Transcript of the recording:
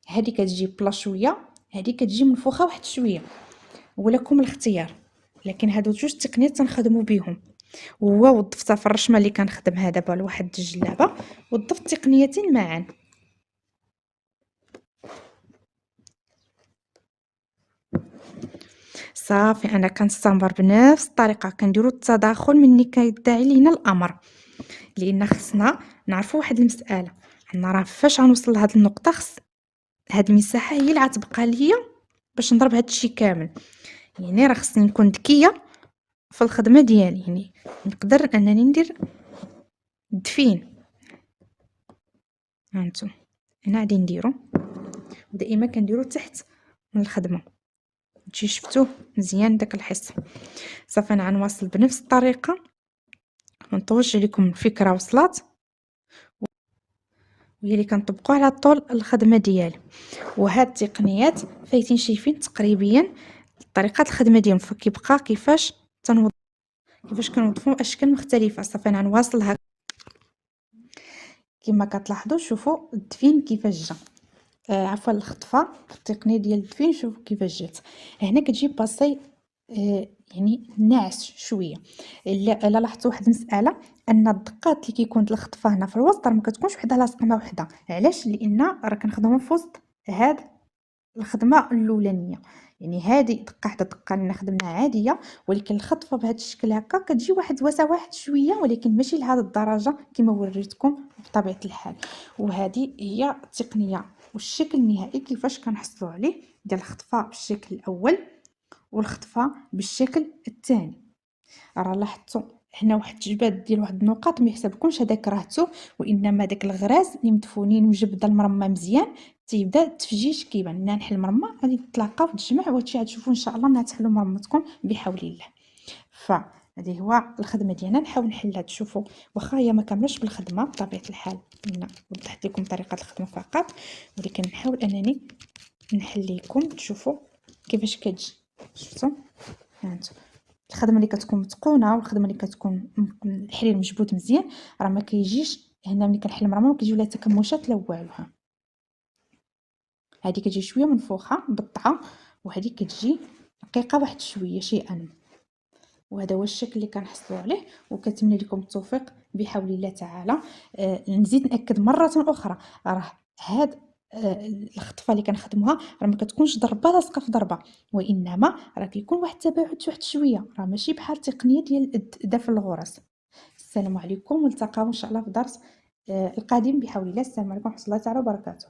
هذه كتجي بلا شويه، هذه كتجي منفوخه واحد شويه، ولكم الاختيار. لكن هادو جوج تقنيات تنخدموا بهم. هو وظفتها في الرشمه اللي كنخدمها دابا لواحد الجلابه، وظفت تقنيتين معا. صافي انا كنستمر بنفس الطريقه، كنديروا التداخل مني كيدعي لينا الامر، لان خصنا نعرفوا واحد المساله. عندنا راه فاش غنوصل لهاد النقطه، خص هاد المساحه هي اللي غتبقى ليا باش نضرب هاد الشيء كامل. يعني راه خصني نكون ذكيه في الخدمه ديالي، يعني نقدر انني ندير الدفين. هانتو هنا غادي نديرو، ودائما كنديرو تحت من الخدمه. تجي شفتوه مزيان داك الحس. صافي انا غنواصل بنفس الطريقه، ما نطولش عليكم الفكره وصلت، وهي اللي كنطبقوا على طول الخدمه ديالي. وهاد التقنيات فايتين شايفين تقريبا طريقه الخدمه ديالهم، فكيبقى كيفاش كنوظفوا اشكال مختلفه. صافي انا غنواصل هكا. كما كتلاحظوا شوفوا الدفين كيفاش جا، عفوا الخطفه التقنيه ديال الدفين. شوفوا كيفاش جات هنا، كتجي باسي يعني ناعس شويه. الا لاحظتوا واحد المساله، ان الدقات اللي كيكون الخطفه هنا في الوسط راه ما كتكونش وحده لاصقه مع وحده. علاش؟ لان راه كنخدموا في وسط هاد الخدمه الاولانيه. يعني هذه دقه حتى دقه اللي خدمناها عاديه، ولكن الخطفه بهذا الشكل هكا كتجي واحد واحد شويه، ولكن ماشي لهذه الدرجه كما وريتكم بطبيعه الحال. وهذه هي التقنيه والشكل النهائي كيفاش كنحصلوا عليه، ديال الخطفه بالشكل الاول والخطفه بالشكل الثاني. راه لاحظتوا هنا واحد الجبات ديال واحد النقاط ما يحسبكمش هذاك راهتو، وانما داك الغراز اللي مدفونين وجبده المرمى مزيان تيبدا التفجيج كيبان. لنا نحل المرمى غادي تتلاقاو وتجمع، وهادشي غتشوفوا ان شاء الله ملي تحلوا مرمتكم بحول الله. فهذه هو الخدمه ديالنا. نحاول نحلها تشوفوا، واخا هي ما كاملاش بالخدمه بطبيعه الحال، هنا وضحت لكم طريقه الخدمه فقط، ولكن نحاول انني نحل لكم تشوفوا كيفاش كتجي. شفتوا هانتو الخدمه اللي كتكون متقونه والخدمه اللي كتكون الحرير مجبوط مزيان، راه ما كيجيش هنا ملي كنحل المرمى ما كيجيو لا تكمشات لا والو. ها هذه كتجي شويه منفوخه بالطعه، وهذه كتجي رقيقه واحد شويه شيئا. وهذا هو الشكل اللي كنحصلوا عليه، وكنتمنى لكم التوفيق بحول الله تعالى. نزيد ناكد مره اخرى، راه هاد الخطفه اللي كنخدموها راه ما كتكونش ضربه لاصقه في ضربه، وانما راه كيكون واحد التباعد واحد شويه، راه ماشي بحال التقنيه ديال دفن الغرز. السلام عليكم، ونلتقاو ان شاء الله في الدرس القادم بحول الله. السلام عليكم ورحمه الله تعالى وبركاته.